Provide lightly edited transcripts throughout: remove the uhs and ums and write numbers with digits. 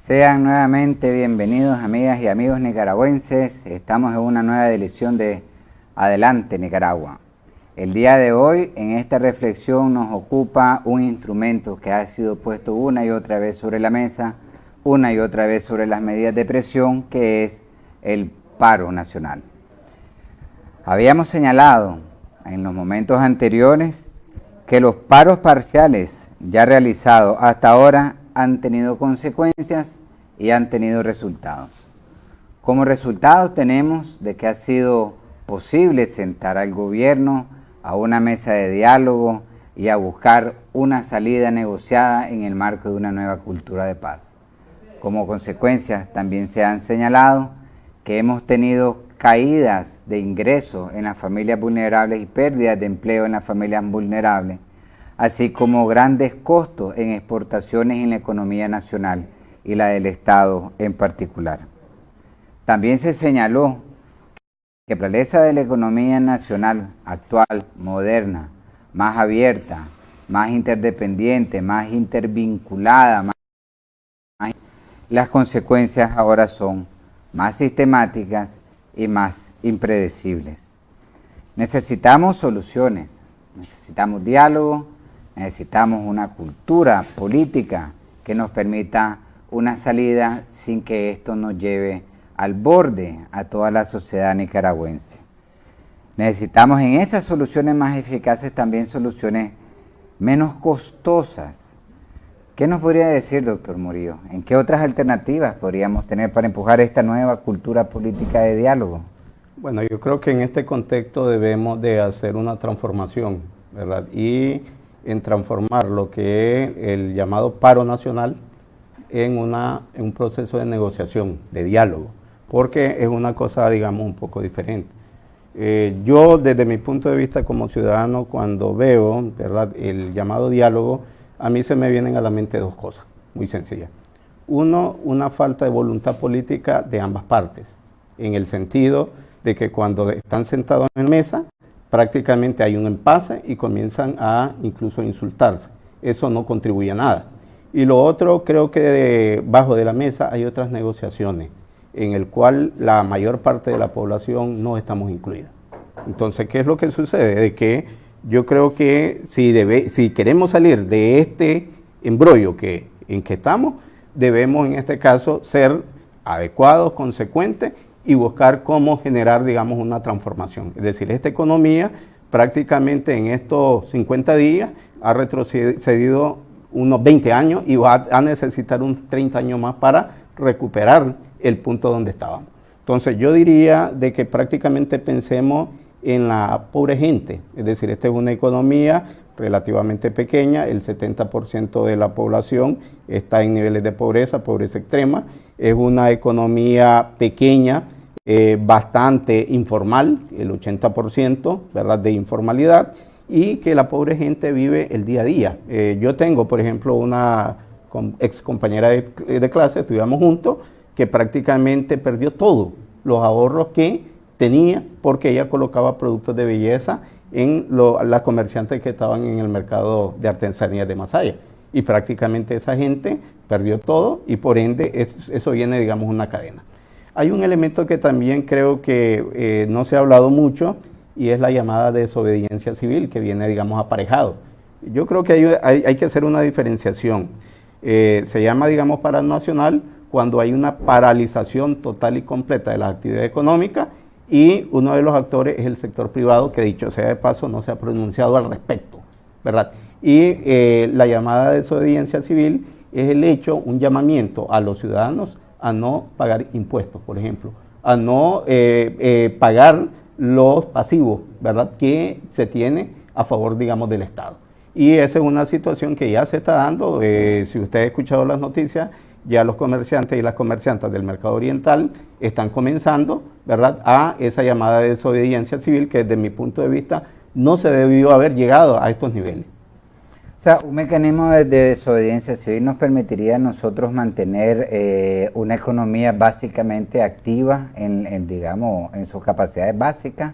Sean nuevamente bienvenidos, amigas y amigos nicaragüenses. Estamos en una nueva edición de Adelante Nicaragua. El día de hoy, en esta reflexión, nos ocupa un instrumento que ha sido puesto una y otra vez sobre la mesa, una y otra vez sobre las medidas de presión, que es el paro nacional. Habíamos señalado en los momentos anteriores que los paros parciales ya realizados hasta ahora han tenido consecuencias y han tenido resultados. Como resultado tenemos de que ha sido posible sentar al gobierno a una mesa de diálogo y a buscar una salida negociada en el marco de una nueva cultura de paz. Como consecuencia también se han señalado que hemos tenido caídas de ingresos en las familias vulnerables y pérdidas de empleo en las familias vulnerables, así como grandes costos en exportaciones en la economía nacional y la del Estado en particular. También se señaló que la naturaleza de la economía nacional actual, moderna, más abierta, más interdependiente, más intervinculada, las consecuencias ahora son más sistemáticas y más impredecibles. Necesitamos soluciones, necesitamos diálogo, necesitamos una cultura política que nos permita una salida sin que esto nos lleve al borde a toda la sociedad nicaragüense. Necesitamos en esas soluciones más eficaces también soluciones menos costosas. ¿Qué nos podría decir, doctor Murillo? ¿En qué otras alternativas podríamos tener para empujar esta nueva cultura política de diálogo? Bueno, yo creo que en este contexto debemos de hacer una transformación, ¿verdad? Y en transformar lo que es el llamado paro nacional en un proceso de negociación, de diálogo, porque es una cosa, digamos, un poco diferente. Yo, desde mi punto de vista como ciudadano, cuando veo, ¿verdad?, el llamado diálogo, a mí se me vienen a la mente dos cosas muy sencillas. Uno, una falta de voluntad política de ambas partes, en el sentido de que cuando están sentados en mesa, prácticamente hay un impasse y comienzan a incluso insultarse. Eso no contribuye a nada. Y lo otro, creo que debajo de la mesa hay otras negociaciones en el cual la mayor parte de la población no estamos incluidas. Entonces, ¿qué es lo que sucede? De que yo creo que si queremos salir de este embrollo en que estamos, debemos en este caso ser adecuados, consecuentes y buscar cómo generar, digamos, una transformación. Es decir, esta economía prácticamente en estos 50 días ha retrocedido unos 20 años y va a necesitar unos 30 años más para recuperar el punto donde estábamos. Entonces yo diría de que prácticamente pensemos en la pobre gente, es decir, esta es una economía relativamente pequeña, el 70% de la población está en niveles de pobreza, pobreza extrema, es una economía pequeña, bastante informal, el 80%, ¿verdad?, de informalidad, y que la pobre gente vive el día a día. Yo tengo, por ejemplo, una ex compañera de clase, estudiamos juntos, que prácticamente perdió todos los ahorros que tenía porque ella colocaba productos de belleza en las comerciantes que estaban en el mercado de artesanías de Masaya. Y prácticamente esa gente perdió todo y por ende eso viene, digamos, una cadena. Hay un elemento que también creo que no se ha hablado mucho y es la llamada desobediencia civil que viene, digamos, aparejado. Yo creo que hay que hacer una diferenciación. Se llama, digamos, paro nacional cuando hay una paralización total y completa de las actividades económicas y uno de los actores es el sector privado, que dicho sea de paso no se ha pronunciado al respecto, ¿verdad? Y la llamada desobediencia civil es el hecho, un llamamiento a los ciudadanos a no pagar impuestos, por ejemplo, a no pagar los pasivos, ¿verdad?, que se tiene a favor, digamos, del Estado. Y esa es una situación que ya se está dando. Si usted ha escuchado las noticias, ya los comerciantes y las comerciantes del mercado oriental están comenzando, ¿verdad?, a esa llamada de desobediencia civil que desde mi punto de vista no se debió haber llegado a estos niveles. O sea, un mecanismo de desobediencia civil nos permitiría a nosotros mantener una economía básicamente activa digamos, en sus capacidades básicas,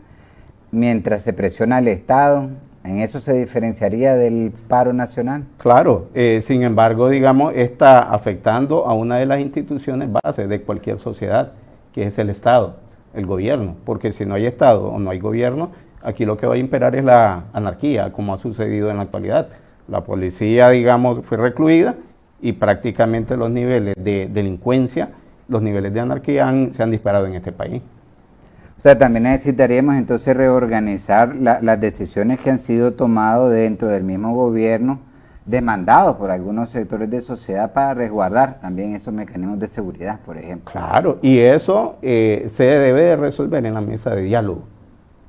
mientras se presiona al Estado ¿En eso se diferenciaría del paro nacional? Claro, sin embargo, digamos, está afectando a una de las instituciones bases de cualquier sociedad, que es el Estado, el gobierno, porque si no hay Estado o no hay gobierno, aquí lo que va a imperar es la anarquía, como ha sucedido en la actualidad. La policía, digamos, fue recluida y prácticamente los niveles de delincuencia, los niveles de anarquía se han disparado en este país. O sea, también necesitaríamos entonces reorganizar las decisiones que han sido tomadas dentro del mismo gobierno, demandados por algunos sectores de sociedad para resguardar también esos mecanismos de seguridad, por ejemplo. Claro, y eso se debe de resolver en la mesa de diálogo,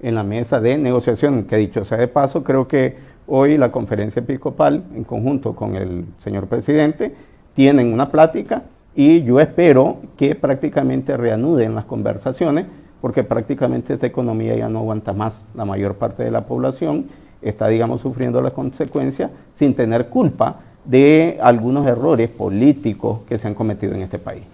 en la mesa de negociación, que dicho sea de paso, creo que hoy la conferencia episcopal, en conjunto con el señor presidente, tienen una plática y yo espero que prácticamente reanuden las conversaciones, porque prácticamente esta economía ya no aguanta más. La mayor parte de la población está, digamos, sufriendo las consecuencias sin tener culpa de algunos errores políticos que se han cometido en este país.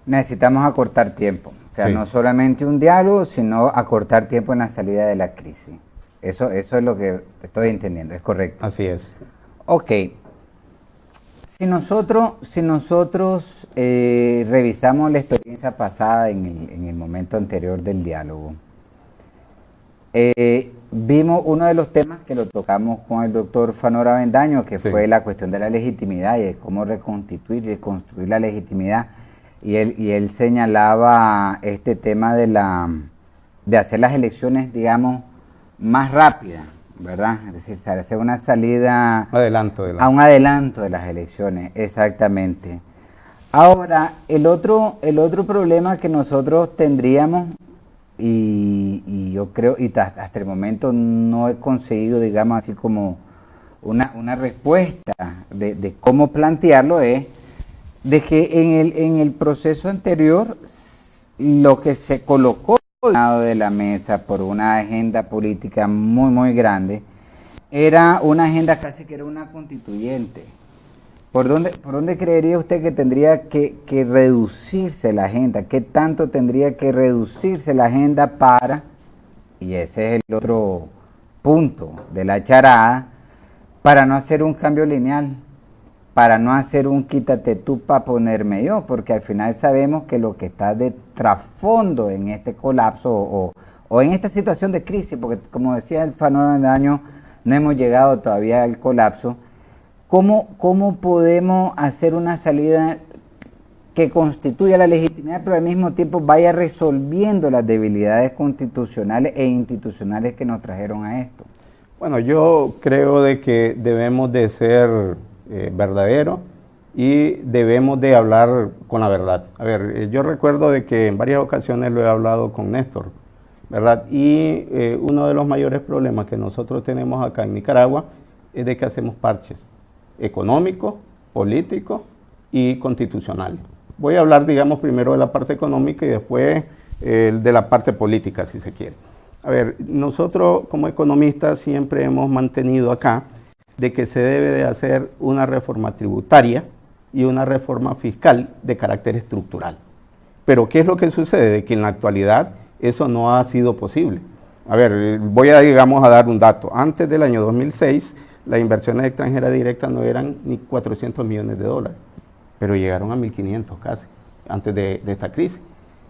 Necesitamos acortar tiempo, o sea, sí, no solamente un diálogo, sino acortar tiempo en la salida de la crisis. Eso es lo que estoy entendiendo, ¿es correcto? Así es. Ok. Si nosotros revisamos la experiencia pasada en el momento anterior del diálogo, vimos uno de los temas que lo tocamos con el doctor Fanor Avendaño, que sí, fue la cuestión de la legitimidad y de cómo reconstituir y reconstruir la legitimidad. Y él señalaba este tema de hacer las elecciones, digamos, más rápidas, ¿verdad? Es decir, se hace una salida a un adelanto de las elecciones, exactamente. Ahora, el otro problema que nosotros tendríamos, y yo creo, y hasta el momento no he conseguido, digamos así como una respuesta de cómo plantearlo, es de que en el proceso anterior lo que se colocó de la mesa por una agenda política muy, muy grande, era una agenda casi que era una constituyente. ¿Por dónde creería usted que tendría que reducirse la agenda? ¿Qué tanto tendría que reducirse la agenda para, y ese es el otro punto de la charada, para no hacer un cambio lineal, para no hacer un quítate tú para ponerme yo? Porque al final sabemos que lo que está de trasfondo en este colapso o en esta situación de crisis, porque como decía el Fanor de año, no hemos llegado todavía al colapso. ¿Cómo podemos hacer una salida que constituya la legitimidad, pero al mismo tiempo vaya resolviendo las debilidades constitucionales e institucionales que nos trajeron a esto? Bueno, yo creo de que debemos de ser verdaderos y debemos de hablar con la verdad. A ver, yo recuerdo de que en varias ocasiones lo he hablado con Néstor, ¿verdad? Y uno de los mayores problemas que nosotros tenemos acá en Nicaragua es de que hacemos parches económicos, políticos y constitucionales. Voy a hablar, digamos, primero de la parte económica y después de la parte política, si se quiere. A ver, nosotros como economistas siempre hemos mantenido acá de que se debe de hacer una reforma tributaria y una reforma fiscal de carácter estructural. Pero ¿qué es lo que sucede? De que en la actualidad eso no ha sido posible. A ver, voy a, digamos, a dar un dato. Antes del año 2006, las inversiones extranjeras directas no eran ni 400 millones de dólares, pero llegaron a 1.500 casi, antes de esta crisis.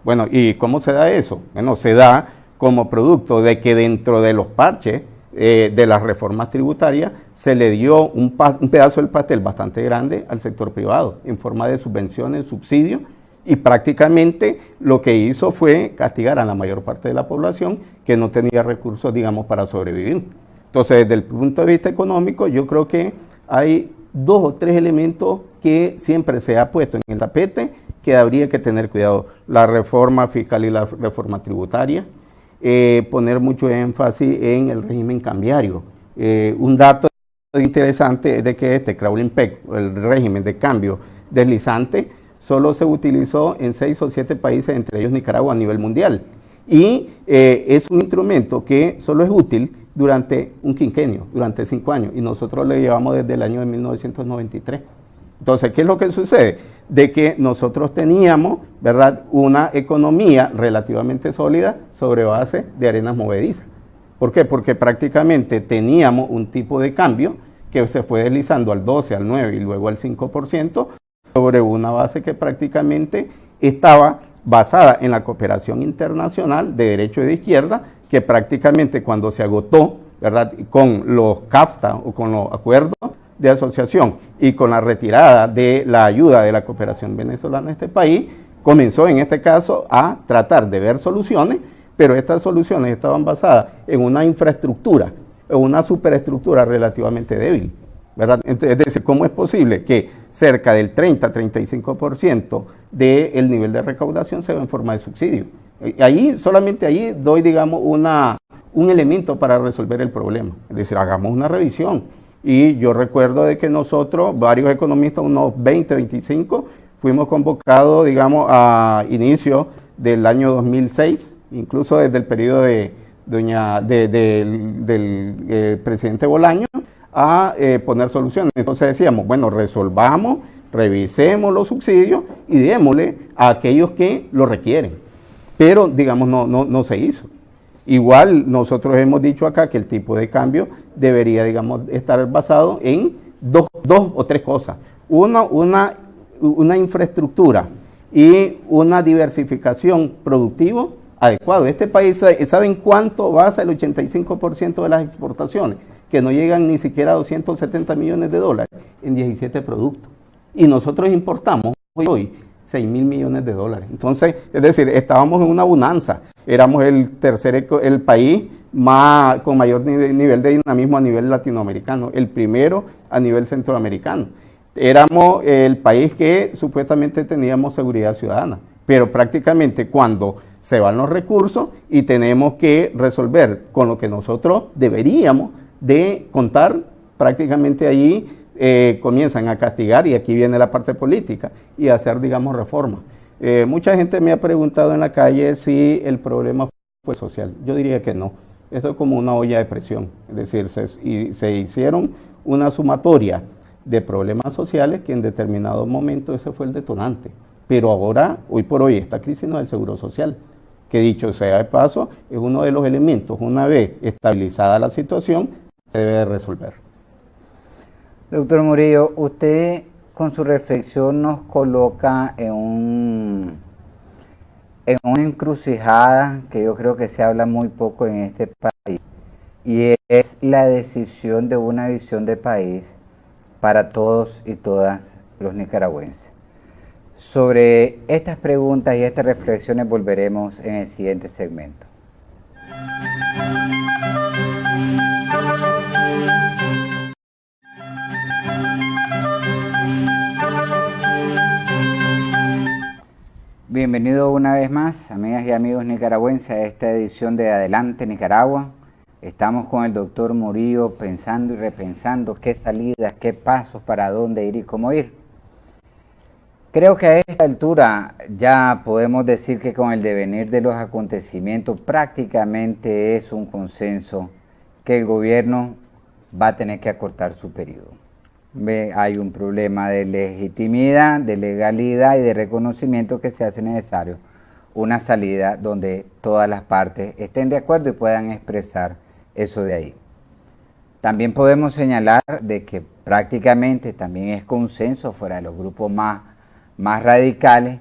Bueno, ¿y cómo se da eso? Bueno, se da como producto de que dentro de los parches de las reformas tributarias se le dio un pedazo del pastel bastante grande al sector privado en forma de subvenciones, subsidios, y prácticamente lo que hizo fue castigar a la mayor parte de la población que no tenía recursos, digamos, para sobrevivir. Entonces, desde el punto de vista económico, yo creo que hay 2 o 3 elementos que siempre se ha puesto en el tapete que habría que tener cuidado: la reforma fiscal y la reforma tributaria, poner mucho énfasis en el régimen cambiario. Un dato interesante es de que este crawling peg, el régimen de cambio deslizante, solo se utilizó en 6 o 7 países, entre ellos Nicaragua, a nivel mundial. Y es un instrumento que solo es útil durante un quinquenio, durante 5 años, y nosotros lo llevamos desde el año de 1993. Entonces, ¿qué es lo que sucede? De que nosotros teníamos, ¿verdad?, una economía relativamente sólida sobre base de arenas movedizas. ¿Por qué? Porque prácticamente teníamos un tipo de cambio que se fue deslizando al 12, al 9 y luego al 5% sobre una base que prácticamente estaba basada en la cooperación internacional de derecho y de izquierda, que prácticamente cuando se agotó, ¿verdad?, con los CAFTA o con los acuerdos de asociación y con la retirada de la ayuda de la cooperación venezolana a este país, comenzó en este caso a tratar de ver soluciones, pero estas soluciones estaban basadas en una infraestructura, en una superestructura relativamente débil, ¿verdad? Es decir, ¿cómo es posible que cerca del 30-35% del nivel de recaudación se ve en forma de subsidio? Solamente ahí doy, digamos, un elemento para resolver el problema. Es decir, hagamos una revisión. Y yo recuerdo de que nosotros, varios economistas, unos 20, 25, fuimos convocados, digamos, a inicio del año 2006, incluso desde el periodo del presidente Bolaño, a poner soluciones. Entonces decíamos, bueno, resolvamos, revisemos los subsidios y démosle a aquellos que lo requieren. Pero, digamos, no se hizo. Igual nosotros hemos dicho acá que el tipo de cambio debería, digamos, estar basado en dos o tres cosas. Una infraestructura y una diversificación productiva adecuada. Este país, ¿saben cuánto basa el 85% de las exportaciones? Que no llegan ni siquiera a 270 millones de dólares en 17 productos. Y nosotros importamos hoy 6.000 millones de dólares. Entonces, es decir, estábamos en una bonanza. Éramos el país con mayor nivel de dinamismo a nivel latinoamericano, el primero a nivel centroamericano. Éramos el país que supuestamente teníamos seguridad ciudadana, pero prácticamente cuando se van los recursos y tenemos que resolver con lo que nosotros deberíamos de contar, prácticamente allí comienzan a castigar, y aquí viene la parte política, y hacer, digamos, reformas. Mucha gente me ha preguntado en la calle si el problema fue social. Yo diría que no. Esto es como una olla de presión. Es decir, se hicieron una sumatoria de problemas sociales que en determinado momento ese fue el detonante. Pero ahora, hoy por hoy, esta crisis no es el seguro social, que dicho sea de paso, es uno de los elementos, una vez estabilizada la situación, se debe resolver. Doctor Murillo, usted con su reflexión nos coloca en una encrucijada que yo creo que se habla muy poco en este país, y es la decisión de una visión de país para todos y todas los nicaragüenses. Sobre estas preguntas y estas reflexiones volveremos en el siguiente segmento. Bienvenido una vez más, amigas y amigos nicaragüenses, a esta edición de Adelante Nicaragua. Estamos con el doctor Murillo pensando y repensando qué salidas, qué pasos, para dónde ir y cómo ir. Creo que a esta altura ya podemos decir que con el devenir de los acontecimientos prácticamente es un consenso que el gobierno va a tener que acortar su periodo. Hay un problema de legitimidad, de legalidad y de reconocimiento que se hace necesario una salida donde todas las partes estén de acuerdo y puedan expresar eso de ahí. También podemos señalar de que prácticamente también es consenso fuera de los grupos más radicales,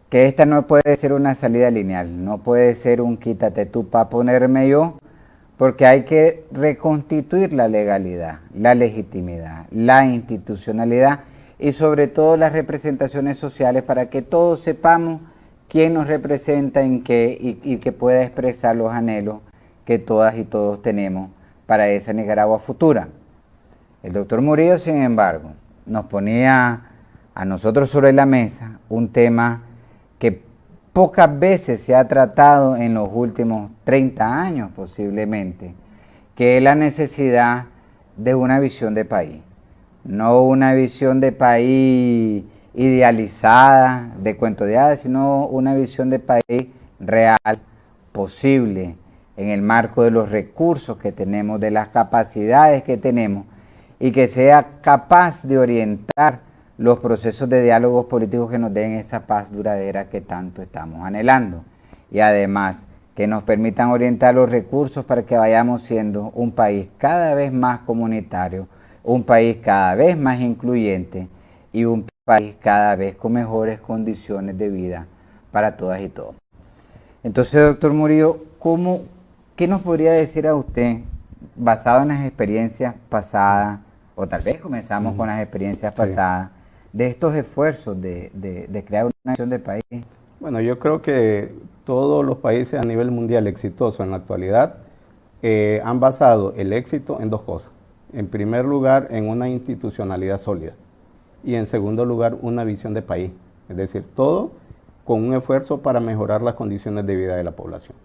que esta no puede ser una salida lineal, no puede ser un quítate tú para ponerme yo, porque hay que reconstituir la legalidad, la legitimidad, la institucionalidad y sobre todo las representaciones sociales para que todos sepamos quién nos representa en qué y que pueda expresar los anhelos que todas y todos tenemos para esa Nicaragua futura. El doctor Murillo, sin embargo, nos ponía a nosotros sobre la mesa un tema que pocas veces se ha tratado en los últimos 30 años posiblemente, que es la necesidad de una visión de país. No una visión de país idealizada, de cuento de hadas, sino una visión de país real, posible, en el marco de los recursos que tenemos, de las capacidades que tenemos, y que sea capaz de orientar los procesos de diálogos políticos que nos den esa paz duradera que tanto estamos anhelando. Y además, que nos permitan orientar los recursos para que vayamos siendo un país cada vez más comunitario, un país cada vez más incluyente y un país cada vez con mejores condiciones de vida para todas y todos. Entonces, doctor Murillo, ¿qué nos podría decir a usted, basado en las experiencias pasadas, o tal vez comenzamos con las experiencias pasadas, de estos esfuerzos de crear una nación de país? Bueno, yo creo que todos los países a nivel mundial exitosos en la actualidad han basado el éxito en dos cosas. En primer lugar, en una institucionalidad sólida y en segundo lugar, una visión de país. Es decir, todo con un esfuerzo para mejorar las condiciones de vida de la población.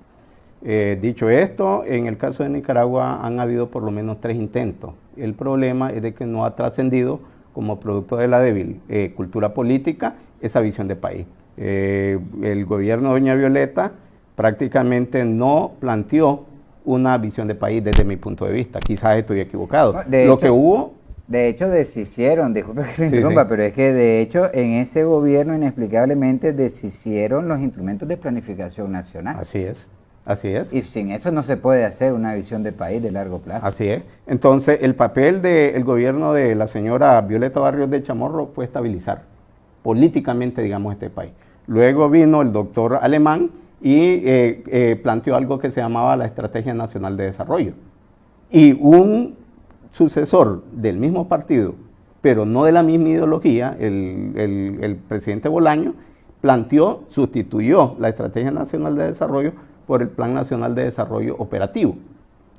Dicho esto, en el caso de Nicaragua han habido por lo menos 3 intentos. El problema es de que no ha trascendido como producto de la débil cultura política esa visión de país. El gobierno de doña Violeta prácticamente no planteó una visión de país desde mi punto de vista. Quizás estoy equivocado. De hecho, deshicieron, disculpe que lo interrumpa, pero es que de hecho en ese gobierno inexplicablemente deshicieron los instrumentos de planificación nacional. Así es. Así es. Y sin eso no se puede hacer una visión de país de largo plazo. Así es. Entonces, el papel del gobierno de la señora Violeta Barrios de Chamorro fue estabilizar políticamente, digamos, este país. Luego vino el doctor Alemán y planteó algo que se llamaba la Estrategia Nacional de Desarrollo. Y un sucesor del mismo partido, pero no de la misma ideología, el presidente Bolaño, sustituyó la Estrategia Nacional de Desarrollo por el Plan Nacional de Desarrollo Operativo.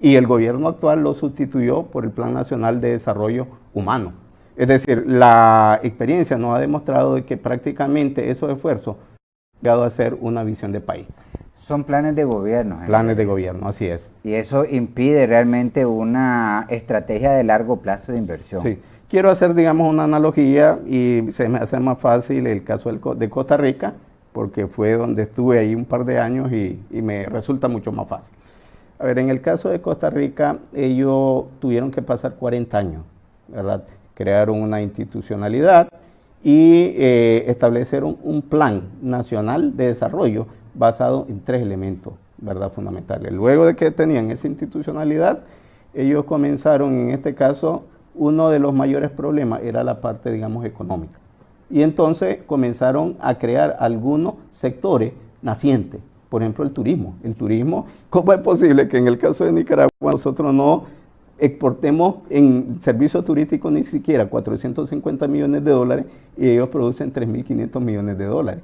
Y el gobierno actual lo sustituyó por el Plan Nacional de Desarrollo Humano. Es decir, la experiencia nos ha demostrado que prácticamente esos esfuerzos han llegado a ser una visión de país. Son planes de gobierno. Planes de gobierno, así es. Y eso impide realmente una estrategia de largo plazo de inversión. Sí. Quiero hacer, digamos, una analogía y se me hace más fácil el caso de Costa Rica, porque fue donde estuve ahí un par de años y me resulta mucho más fácil. A ver, en el caso de Costa Rica, ellos tuvieron que pasar 40 años, ¿verdad? Crearon una institucionalidad y establecieron un plan nacional de desarrollo basado en 3 elementos, ¿verdad? Fundamentales. Luego de que tenían esa institucionalidad, ellos comenzaron, en este caso, uno de los mayores problemas era la parte, digamos, económica. Y entonces comenzaron a crear algunos sectores nacientes, por ejemplo el turismo. El turismo, ¿cómo es posible que en el caso de Nicaragua nosotros no exportemos en servicio turístico ni siquiera 450 millones de dólares y ellos producen 3.500 millones de dólares?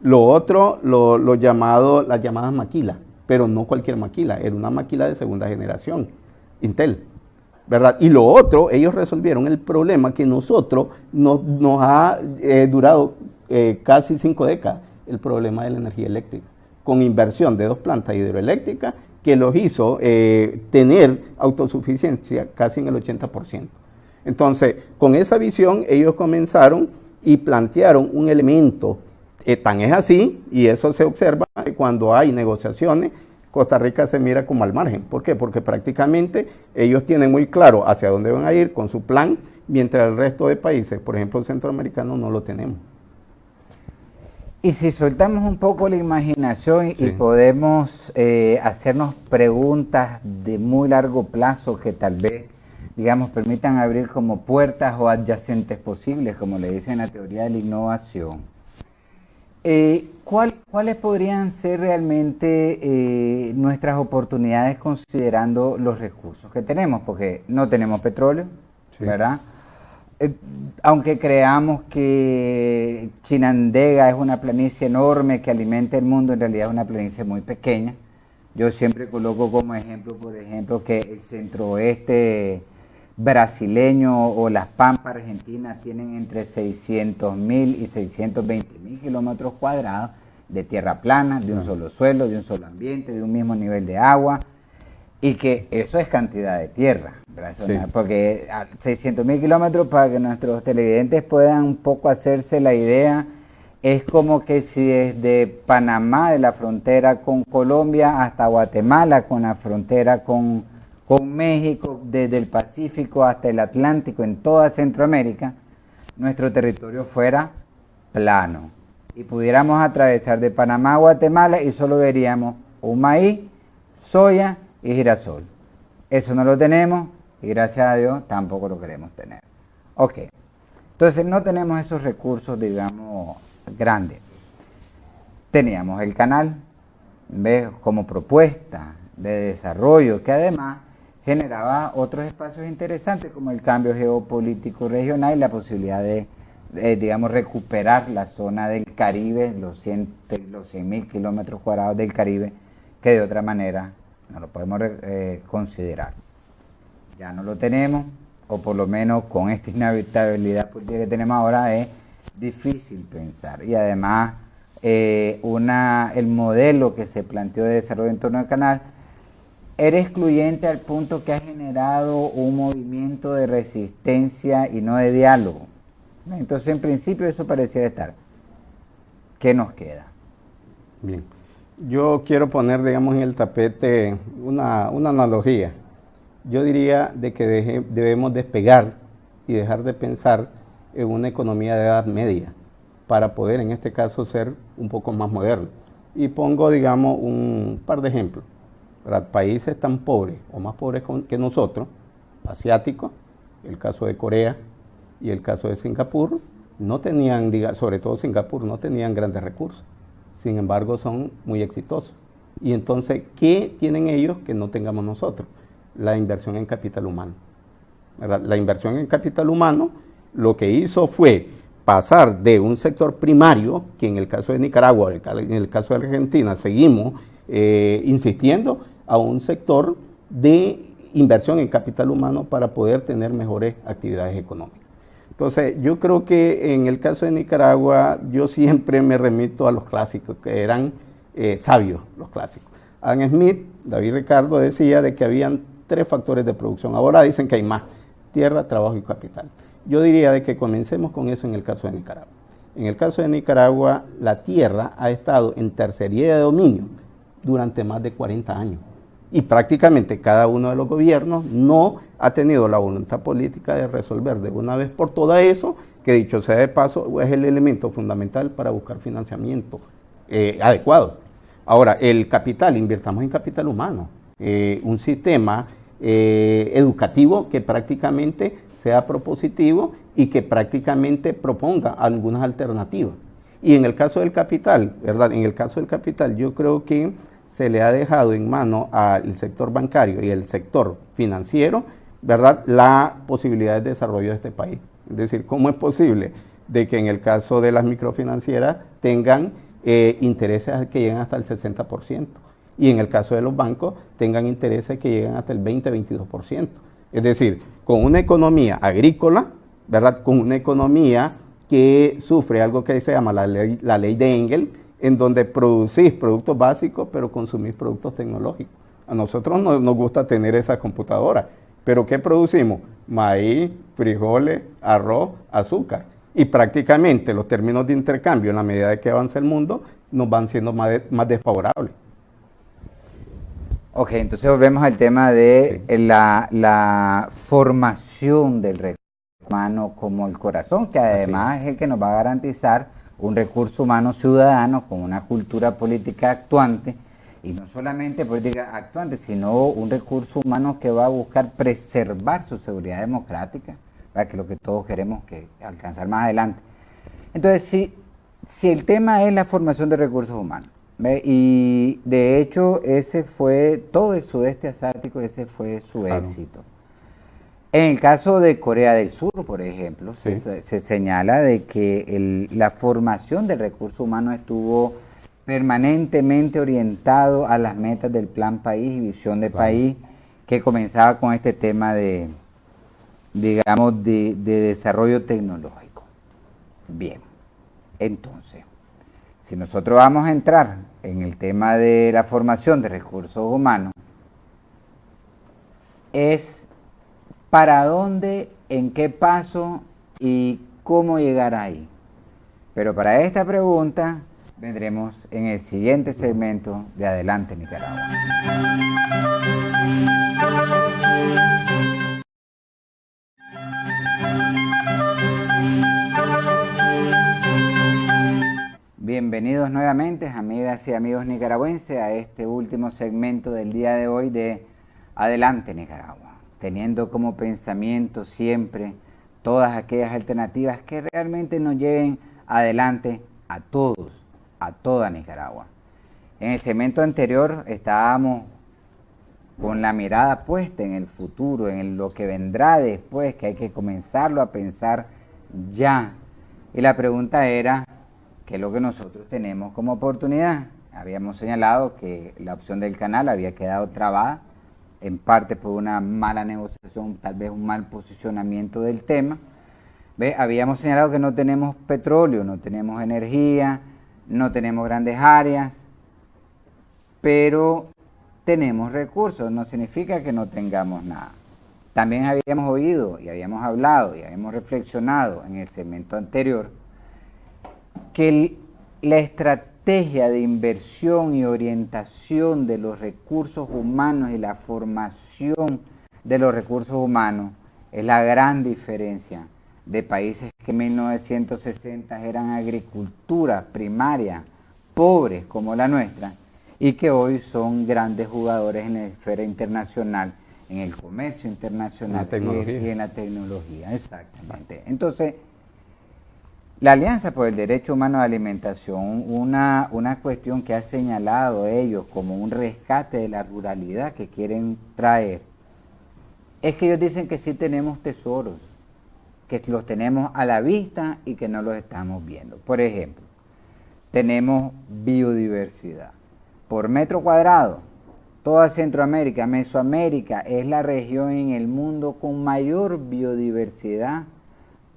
Lo otro, las llamadas maquilas, pero no cualquier maquila, era una maquila de segunda generación, Intel, ¿verdad? Y lo otro, ellos resolvieron el problema que nosotros nos ha durado casi 5 décadas, el problema de la energía eléctrica, con inversión de 2 plantas hidroeléctricas que los hizo tener autosuficiencia casi en el 80%. Entonces, con esa visión, ellos comenzaron y plantearon un elemento. Tan es así, y eso se observa cuando hay negociaciones, Costa Rica se mira como al margen. ¿Por qué? Porque prácticamente ellos tienen muy claro hacia dónde van a ir con su plan, mientras el resto de países, por ejemplo centroamericanos, no lo tenemos. Y si soltamos un poco la imaginación y podemos hacernos preguntas de muy largo plazo que tal vez, digamos, permitan abrir como puertas o adyacentes posibles, como le dicen en la teoría de la innovación. ¿Cuáles podrían ser realmente nuestras oportunidades considerando los recursos que tenemos? Porque no tenemos petróleo, ¿verdad? Aunque creamos que Chinandega es una planicie enorme que alimenta el mundo, en realidad es una planicie muy pequeña. Yo siempre coloco como ejemplo, por ejemplo, que el centro-oeste brasileño o las Pampas argentinas tienen entre 600.000 y 620.000 kilómetros cuadrados de tierra plana, de un solo suelo, de un solo ambiente, de un mismo nivel de agua, y que eso es cantidad de tierra, ¿verdad? Porque 600.000 kilómetros, para que nuestros televidentes puedan un poco hacerse la idea, es como que si desde Panamá, de la frontera con Colombia, hasta Guatemala, con la frontera con México, desde el Pacífico hasta el Atlántico, en toda Centroamérica, nuestro territorio fuera plano y pudiéramos atravesar de Panamá a Guatemala y solo veríamos un maíz, soya y girasol. Eso no lo tenemos y gracias a Dios tampoco lo queremos tener. Ok, entonces no tenemos esos recursos, digamos, grandes. Teníamos el canal, ¿ves? Como propuesta de desarrollo que además generaba otros espacios interesantes como el cambio geopolítico regional y la posibilidad de digamos, recuperar la zona del Caribe, los 100.000 kilómetros cuadrados del Caribe, que de otra manera no lo podemos considerar. Ya no lo tenemos, o por lo menos con esta inhabitabilidad política que tenemos ahora es difícil pensar. Y además, el modelo que se planteó de desarrollo en torno al canal era excluyente al punto que ha generado un movimiento de resistencia y no de diálogo. Entonces, en principio, eso pareciera estar. ¿Qué nos queda? Bien. Yo quiero poner, digamos, en el tapete una analogía. Yo diría de que debemos despegar y dejar de pensar en una economía de edad media para poder, en este caso, ser un poco más moderno. Y pongo, digamos, un par de ejemplos. ¿Verdad? Países tan pobres o más pobres que nosotros, asiáticos, el caso de Corea, y el caso de Singapur, no tenían, sobre todo Singapur, no tenían grandes recursos. Sin embargo, son muy exitosos. Y entonces, ¿qué tienen ellos que no tengamos nosotros? La inversión en capital humano. ¿Verdad? La inversión en capital humano lo que hizo fue pasar de un sector primario, que en el caso de Nicaragua, en el caso de Argentina, seguimos insistiendo, a un sector de inversión en capital humano para poder tener mejores actividades económicas. Entonces, yo creo que en el caso de Nicaragua, yo siempre me remito a los clásicos, que eran sabios los clásicos. Adam Smith, David Ricardo decía de que habían 3 factores de producción. Ahora dicen que hay más: tierra, trabajo y capital. Yo diría de que comencemos con eso en el caso de Nicaragua. En el caso de Nicaragua, la tierra ha estado en tercería de dominio durante más de 40 años. Y prácticamente cada uno de los gobiernos no ha tenido la voluntad política de resolver de una vez por todas eso, que dicho sea de paso, es el elemento fundamental para buscar financiamiento adecuado. Ahora, el capital, invirtamos en capital humano, un sistema educativo que prácticamente sea propositivo y que prácticamente proponga algunas alternativas. Y en el caso del capital, ¿verdad? En el caso del capital, yo creo que se le ha dejado en mano al sector bancario y el sector financiero, ¿verdad?, la posibilidad de desarrollo de este país. Es decir, ¿cómo es posible de que en el caso de las microfinancieras tengan intereses que llegan hasta el 60%? Y en el caso de los bancos tengan intereses que llegan hasta el 20-22%. Es decir, con una economía agrícola, ¿verdad?, con una economía que sufre algo que se llama la ley de Engel, en donde producís productos básicos, pero consumís productos tecnológicos. A nosotros nos gusta tener esa computadora, pero ¿qué producimos? Maíz, frijoles, arroz, azúcar. Y prácticamente los términos de intercambio, en la medida que avanza el mundo, nos van siendo más desfavorables. Ok, entonces volvemos al tema de la formación del recurso humano como el corazón, que además es el que nos va a garantizar un recurso humano ciudadano con una cultura política actuante, y no solamente política actuante, sino un recurso humano que va a buscar preservar su seguridad democrática, ¿verdad?, que es lo que todos queremos que alcanzar más adelante. Entonces, si el tema es la formación de recursos humanos, ¿ve? Y de hecho ese fue todo el sudeste asiático, ese fue su éxito. En el caso de Corea del Sur, por ejemplo, sí, se señala de que la formación del recurso humano estuvo permanentemente orientado a las metas del Plan País y Visión de País, que comenzaba con este tema de, digamos, de desarrollo tecnológico. Bien, entonces, si nosotros vamos a entrar en el tema de la formación de recursos humanos, es para dónde, en qué paso y cómo llegar ahí. Pero para esta pregunta vendremos en el siguiente segmento de Adelante Nicaragua. Bienvenidos Bienvenidos nuevamente, amigas y amigos nicaragüenses, a este último segmento del día de hoy de Adelante Nicaragua, teniendo como pensamiento siempre todas aquellas alternativas que realmente nos lleven adelante a todos, a toda Nicaragua. En el segmento anterior estábamos con la mirada puesta en el futuro, en lo que vendrá después, que hay que comenzarlo a pensar ya. Y la pregunta era, ¿qué es lo que nosotros tenemos como oportunidad? Habíamos señalado que la opción del canal había quedado trabada, en parte por una mala negociación, tal vez un mal posicionamiento del tema. Habíamos señalado que no tenemos petróleo, no tenemos energía, no tenemos grandes áreas, pero tenemos recursos, no significa que no tengamos nada. También habíamos oído y habíamos hablado y habíamos reflexionado en el segmento anterior que la estrategia de inversión y orientación de los recursos humanos y la formación de los recursos humanos es la gran diferencia de países que en 1960 eran agricultura primaria, pobres como la nuestra, y que hoy son grandes jugadores en la esfera internacional, en el comercio internacional y en la tecnología. Exactamente. Entonces, la Alianza por el Derecho Humano a la Alimentación, una cuestión que ha señalado ellos como un rescate de la ruralidad que quieren traer, es que ellos dicen que sí tenemos tesoros, que los tenemos a la vista y que no los estamos viendo. Por ejemplo, tenemos biodiversidad. Por metro cuadrado, toda Centroamérica, Mesoamérica es la región en el mundo con mayor biodiversidad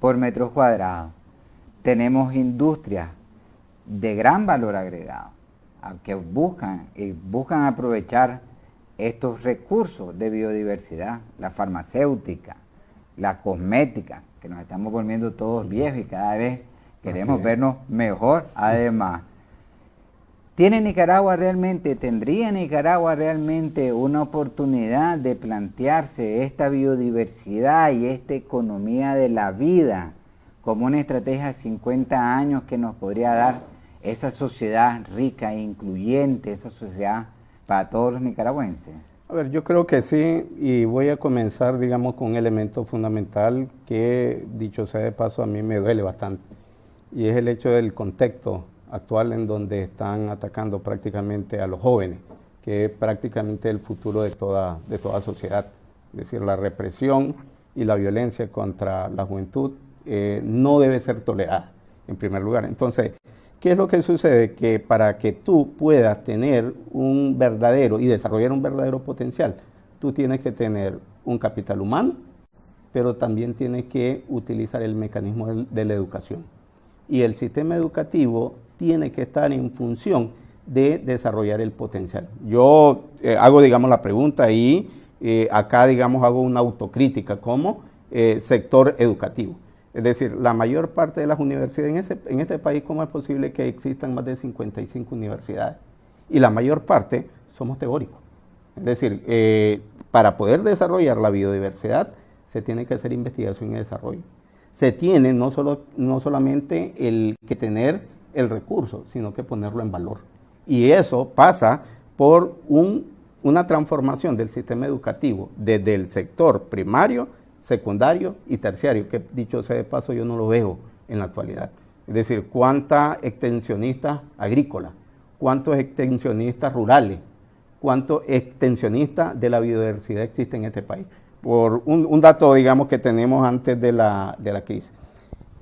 por metro cuadrado. Tenemos industrias de gran valor agregado que buscan aprovechar estos recursos de biodiversidad, la farmacéutica, la cosmética, que nos estamos volviendo todos viejos y cada vez queremos vernos mejor. Además, ¿tendría Nicaragua realmente una oportunidad de plantearse esta biodiversidad y esta economía de la vida como una estrategia de 50 años que nos podría dar esa sociedad rica e incluyente, esa sociedad para todos los nicaragüenses? A ver, yo creo que sí, y voy a comenzar, digamos, con un elemento fundamental que, dicho sea de paso, a mí me duele bastante, y es el hecho del contexto actual en donde están atacando prácticamente a los jóvenes, que es prácticamente el futuro de toda sociedad. Es decir, la represión y la violencia contra la juventud no debe ser tolerada, en primer lugar. Entonces, ¿qué es lo que sucede? Que para que tú puedas tener un verdadero y desarrollar un verdadero potencial, tú tienes que tener un capital humano, pero también tienes que utilizar el mecanismo de la educación. Y el sistema educativo tiene que estar en función de desarrollar el potencial. Yo hago, digamos, la pregunta y acá, digamos, hago una autocrítica como sector educativo. Es decir, la mayor parte de las universidades en este país, ¿cómo es posible que existan más de 55 universidades? Y la mayor parte somos teóricos. Es decir, para poder desarrollar la biodiversidad se tiene que hacer investigación y desarrollo. Se tiene no solamente el que tener el recurso, sino que ponerlo en valor. Y eso pasa por una transformación del sistema educativo desde el sector primario, secundario y terciario, que dicho sea de paso yo no lo veo en la actualidad. Es decir, cuántas extensionistas agrícolas, cuántos extensionistas rurales, cuántos extensionistas de la biodiversidad existen en este país. Por un dato, digamos, que tenemos antes de la crisis.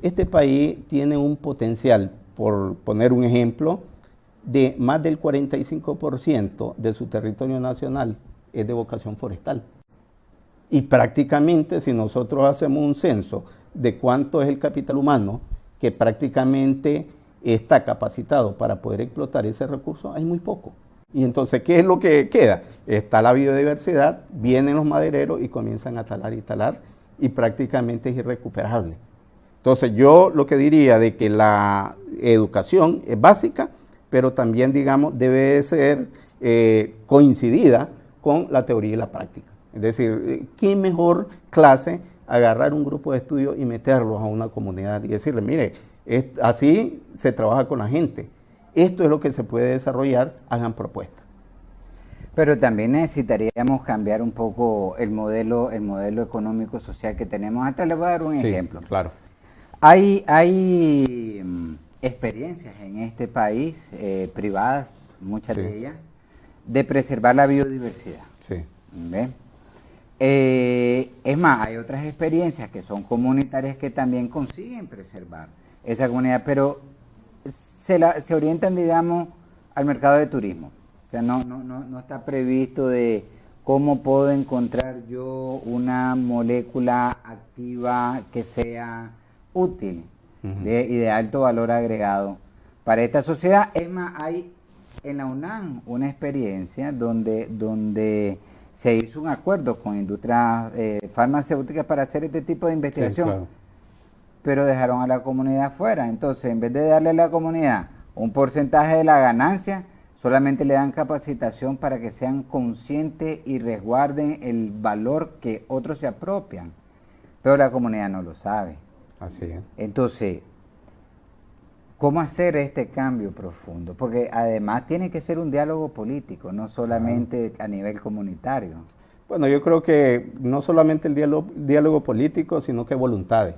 Este país tiene un potencial, por poner un ejemplo, de más del 45% de su territorio nacional es de vocación forestal. Y prácticamente, si nosotros hacemos un censo de cuánto es el capital humano que prácticamente está capacitado para poder explotar ese recurso, hay muy poco. Y entonces, ¿qué es lo que queda? Está la biodiversidad, vienen los madereros y comienzan a talar y talar, y prácticamente es irrecuperable. Entonces, yo lo que diría de que la educación es básica, pero también, digamos, debe ser coincidida con la teoría y la práctica. Es decir, ¿qué mejor clase agarrar un grupo de estudio y meterlos a una comunidad y decirle, mire, así se trabaja con la gente? esto es lo que se puede desarrollar, hagan propuestas. Pero también necesitaríamos cambiar un poco el modelo económico social que tenemos. Hasta les voy a dar un ejemplo. Claro. Hay experiencias en este país, privadas, muchas de ellas, de preservar la biodiversidad. Sí. ¿Ve? Es más, hay otras experiencias que son comunitarias que también consiguen preservar esa comunidad, pero se orientan, digamos, al mercado de turismo. O sea, no está previsto de cómo puedo encontrar yo una molécula activa que sea útil y de alto valor agregado para esta sociedad. Es más, hay en la UNAM una experiencia donde se hizo un acuerdo con industrias farmacéuticas para hacer este tipo de investigación, claro. Pero dejaron a la comunidad fuera. Entonces, en vez de darle a la comunidad un porcentaje de la ganancia, solamente le dan capacitación para que sean conscientes y resguarden el valor que otros se apropian, pero la comunidad no lo sabe. Así es. Entonces, ¿cómo hacer este cambio profundo? Porque además tiene que ser un diálogo político, no solamente a nivel comunitario. Bueno, yo creo que no solamente el diálogo político, sino que voluntades.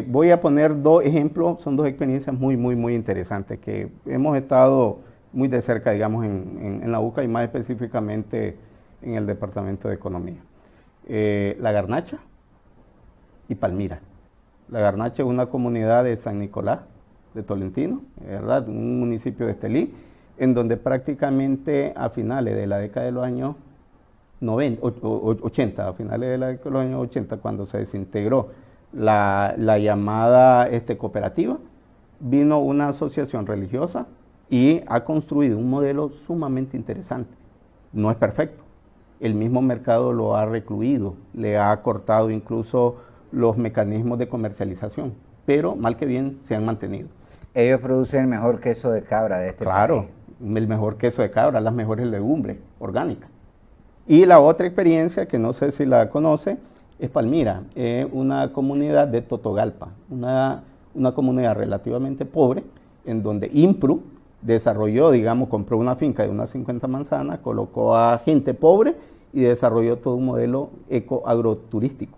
Voy a poner dos ejemplos, son dos experiencias muy interesantes que hemos estado muy de cerca, digamos, en la UCA y más específicamente en el Departamento de Economía. La Garnacha y Palmira. La Garnacha es una comunidad de San Nicolás, de Tolentino, ¿verdad? Un municipio de Estelí, en donde prácticamente a finales de la década de los años 80, a finales de la década de los años 80, cuando se desintegró la llamada cooperativa, vino una asociación religiosa y ha construido un modelo sumamente interesante. No es perfecto. El mismo mercado lo ha recluido, le ha cortado incluso los mecanismos de comercialización, pero mal que bien se han mantenido. Ellos producen el mejor queso de cabra de este país. Claro, el mejor queso de cabra, las mejores legumbres orgánicas. Y la otra experiencia, que no sé si la conoce, es Palmira, una comunidad de Totogalpa, una comunidad relativamente pobre, en donde IMPRU desarrolló, digamos, compró una finca de unas 50 manzanas, colocó a gente pobre y desarrolló todo un modelo ecoagroturístico.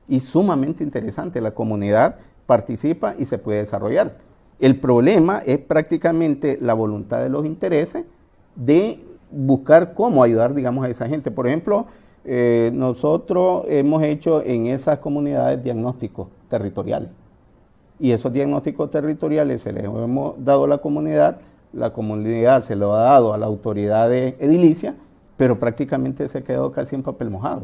Y sumamente interesante, la comunidad participa y se puede desarrollar. El problema es prácticamente la voluntad de los intereses de buscar cómo ayudar, digamos, a esa gente. Por ejemplo, nosotros hemos hecho en esas comunidades diagnósticos territoriales. Y esos diagnósticos territoriales se les hemos dado a la comunidad se lo ha dado a la autoridad edilicia, pero prácticamente se ha quedado casi en papel mojado.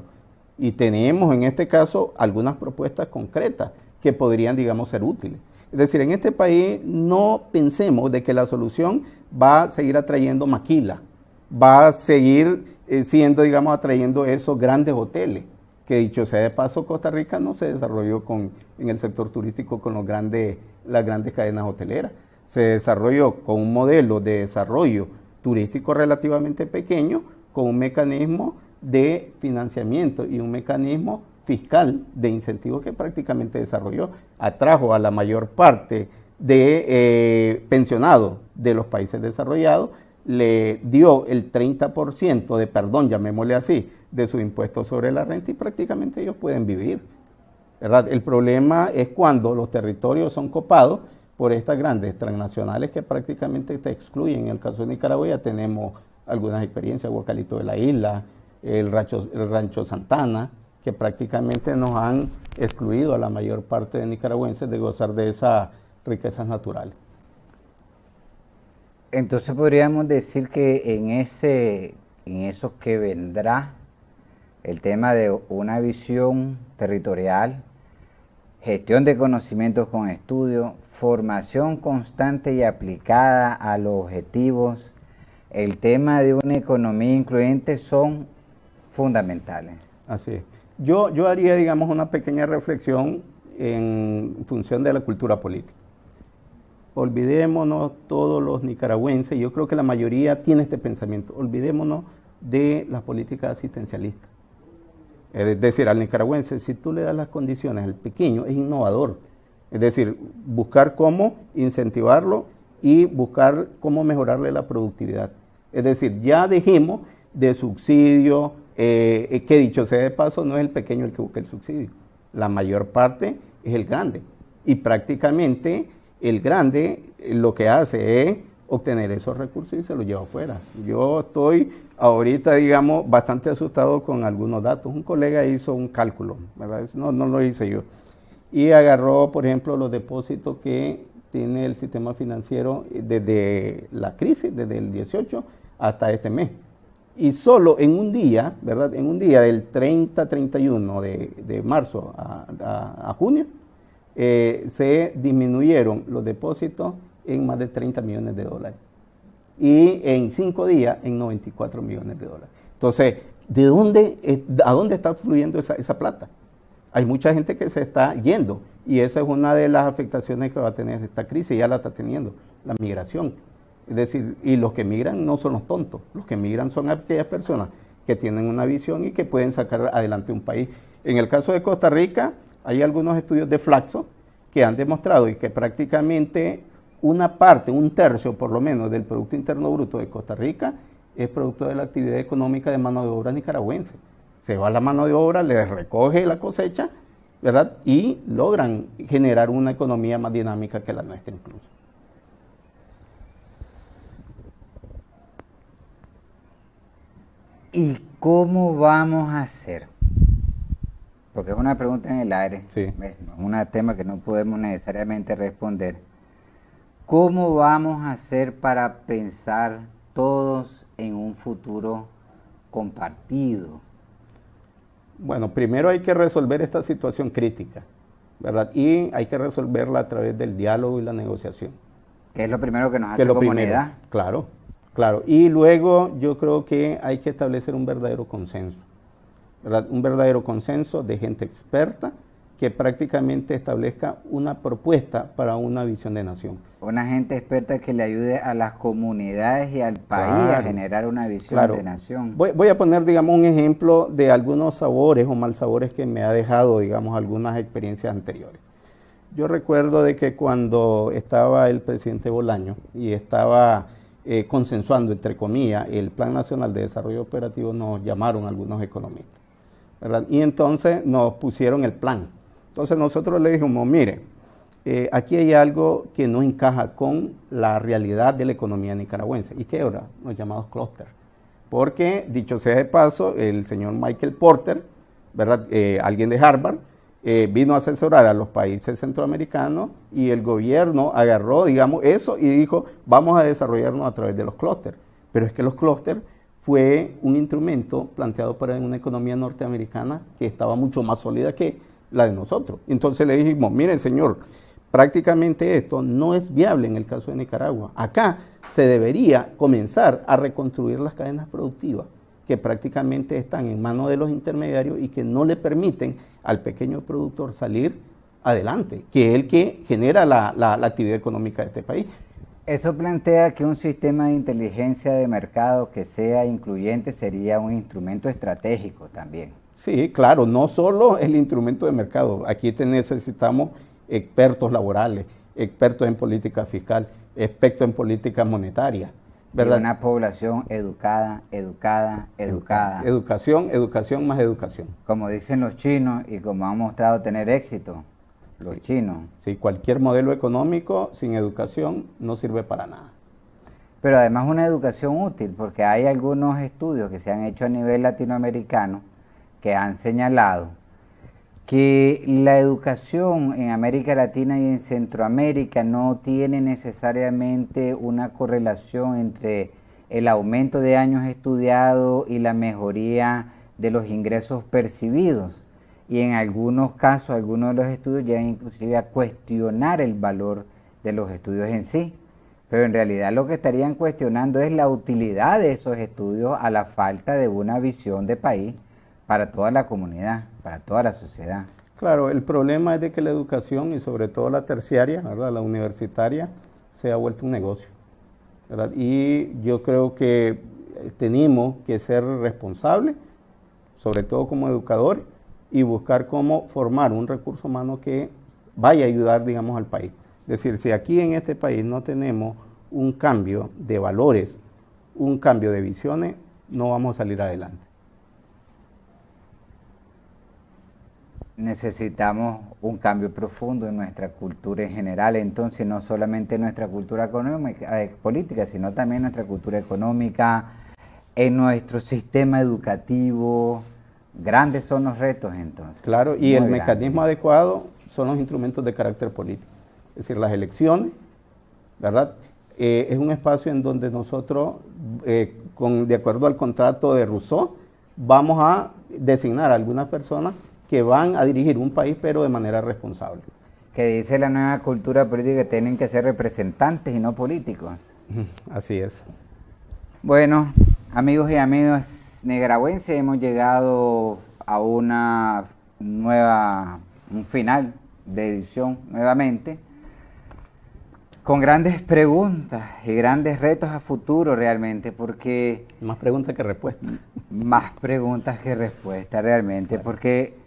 Y tenemos en este caso algunas propuestas concretas que podrían, digamos, ser útiles. Es decir, en este país no pensemos de que la solución va a seguir atrayendo maquila, va a seguir siendo, digamos, atrayendo esos grandes hoteles, que dicho sea de paso, Costa Rica no se desarrolló en el sector turístico con las grandes cadenas hoteleras. Se desarrolló con un modelo de desarrollo turístico relativamente pequeño, con un mecanismo de financiamiento y un mecanismo fiscal de incentivos que prácticamente desarrolló, atrajo a la mayor parte de pensionados de los países desarrollados, le dio el 30% de perdón, llamémosle así, de su impuesto sobre la renta y prácticamente ellos pueden vivir, ¿verdad? El problema es cuando los territorios son copados por estas grandes transnacionales que prácticamente te excluyen. En el caso de Nicaragua ya tenemos algunas experiencias, Guacalito de la Isla, el Rancho Santana, que prácticamente nos han excluido a la mayor parte de nicaragüenses de gozar de esas riquezas naturales. Entonces podríamos decir que en eso que vendrá el tema de una visión territorial, gestión de conocimientos con estudio, formación constante y aplicada a los objetivos, el tema de una economía incluyente son fundamentales. Así es. Yo haría, digamos, una pequeña reflexión en función de la cultura política. Olvidémonos todos los nicaragüenses, yo creo que la mayoría tiene este pensamiento, olvidémonos de las políticas asistencialistas. Es decir, al nicaragüense, si tú le das las condiciones al pequeño, es innovador. Es decir, buscar cómo incentivarlo y buscar cómo mejorarle la productividad. Es decir, ya dejemos de subsidio, que dicho sea de paso, no es el pequeño el que busca el subsidio. La mayor parte es el grande. Y prácticamente el grande lo que hace es obtener esos recursos y se los lleva afuera. Yo estoy ahorita, digamos, bastante asustado con algunos datos. Un colega hizo un cálculo, ¿verdad? No lo hice yo. Y agarró, por ejemplo, los depósitos que tiene el sistema financiero desde la crisis, desde el 18 hasta este mes. Y solo en un día, ¿verdad? En un día del 30-31 de marzo a junio, se disminuyeron los depósitos en más de 30 millones de dólares. Y en 5 días, en 94 millones de dólares. Entonces, ¿a dónde está fluyendo esa plata? Hay mucha gente que se está yendo y esa es una de las afectaciones que va a tener esta crisis, ya la está teniendo, la migración. Es decir, y los que migran no son los tontos, los que migran son aquellas personas que tienen una visión y que pueden sacar adelante un país. En el caso de Costa Rica, hay algunos estudios de Flaxo que han demostrado y que prácticamente una parte, un tercio por lo menos del Producto Interno Bruto de Costa Rica es producto de la actividad económica de mano de obra nicaragüense. Se va la mano de obra, les recoge la cosecha, ¿verdad? Y logran generar una economía más dinámica que la nuestra incluso. ¿Y cómo vamos a hacer? Porque es una pregunta en el aire, sí. Es un tema que no podemos necesariamente responder. ¿Cómo vamos a hacer para pensar todos en un futuro compartido? Bueno, primero hay que resolver esta situación crítica, ¿verdad? Y hay que resolverla a través del diálogo y la negociación. Que es lo primero que nos hace comunidad. Claro, claro. Y luego yo creo que hay que establecer un verdadero consenso, ¿verdad? Un verdadero consenso de gente experta que prácticamente establezca una propuesta para una visión de nación. Una gente experta que le ayude a las comunidades y al país a generar una visión de nación. Voy a poner, digamos, un ejemplo de algunos sabores o malsabores que me ha dejado, digamos, algunas experiencias anteriores. Yo recuerdo de que cuando estaba el presidente Bolaño y estaba consensuando, entre comillas, el Plan Nacional de Desarrollo Operativo, nos llamaron algunos economistas, ¿verdad? Y entonces nos pusieron el plan. Entonces nosotros le dijimos, mire, aquí hay algo que no encaja con la realidad de la economía nicaragüense. ¿Y qué era? Los llamados clústeres. Porque, dicho sea de paso, el señor Michael Porter, ¿verdad? Alguien de Harvard, vino a asesorar a los países centroamericanos y el gobierno agarró, digamos, eso y dijo, vamos a desarrollarnos a través de los clústeres. Pero es que los clústeres fue un instrumento planteado para una economía norteamericana que estaba mucho más sólida que la de nosotros. Entonces le dijimos, miren señor, prácticamente esto no es viable en el caso de Nicaragua. Acá se debería comenzar a reconstruir las cadenas productivas que prácticamente están en manos de los intermediarios y que no le permiten al pequeño productor salir adelante, que es el que genera la actividad económica de este país. Eso plantea que un sistema de inteligencia de mercado que sea incluyente sería un instrumento estratégico también. Sí, claro, no solo el instrumento de mercado, aquí necesitamos expertos laborales, expertos en política fiscal, expertos en política monetaria, ¿verdad? Y una población educada. Educación, educación más educación. Como dicen los chinos y como han mostrado tener éxito los chinos. Sí, cualquier modelo económico sin educación no sirve para nada. Pero además una educación útil, porque hay algunos estudios que se han hecho a nivel latinoamericano que han señalado que la educación en América Latina y en Centroamérica no tiene necesariamente una correlación entre el aumento de años estudiados y la mejoría de los ingresos percibidos. Y en algunos casos, algunos de los estudios llegan inclusive a cuestionar el valor de los estudios en sí. Pero en realidad lo que estarían cuestionando es la utilidad de esos estudios a la falta de una visión de país para toda la comunidad, para toda la sociedad. Claro, el problema es de que la educación y sobre todo la terciaria, ¿verdad? La universitaria, se ha vuelto un negocio, ¿verdad? Y yo creo que tenemos que ser responsables, sobre todo como educadores, y buscar cómo formar un recurso humano que vaya a ayudar, digamos, al país. Es decir, si aquí en este país no tenemos un cambio de valores, un cambio de visiones, no vamos a salir adelante. Necesitamos un cambio profundo en nuestra cultura en general, entonces no solamente en nuestra cultura económica, política, sino también en nuestra cultura económica, en nuestro sistema educativo. Grandes son los retos entonces. Claro, y el mecanismo adecuado son los instrumentos de carácter político, es decir, las elecciones, ¿verdad? Es un espacio en donde nosotros, de acuerdo al contrato de Rousseau, vamos a designar a algunas personas que van a dirigir un país, pero de manera responsable. Que dice la nueva cultura política que tienen que ser representantes y no políticos. Así es. Bueno, amigos y amigas nicaragüenses, hemos llegado a un final de edición nuevamente, con grandes preguntas y grandes retos a futuro realmente, porque... Más preguntas que respuestas. Más preguntas que respuestas realmente, claro. Porque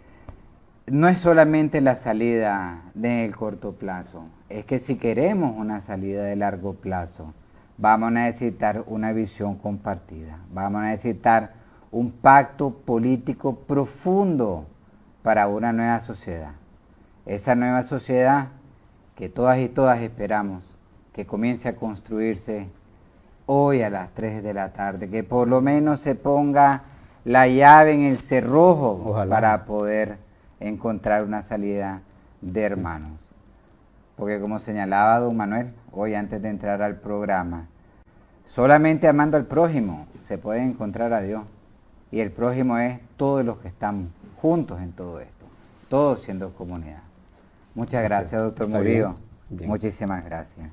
no es solamente la salida del corto plazo, es que si queremos una salida de largo plazo, vamos a necesitar una visión compartida, vamos a necesitar un pacto político profundo para una nueva sociedad. Esa nueva sociedad que todas y todas esperamos que comience a construirse hoy a las 3 de la tarde, que por lo menos se ponga la llave en el cerrojo. Ojalá. Para poder encontrar una salida de hermanos. Porque como señalaba don Manuel, hoy antes de entrar al programa, solamente amando al prójimo se puede encontrar a Dios. Y el prójimo es todos los que estamos juntos en todo esto, todos siendo comunidad. Muchas gracias, doctor Murillo. Muchísimas gracias.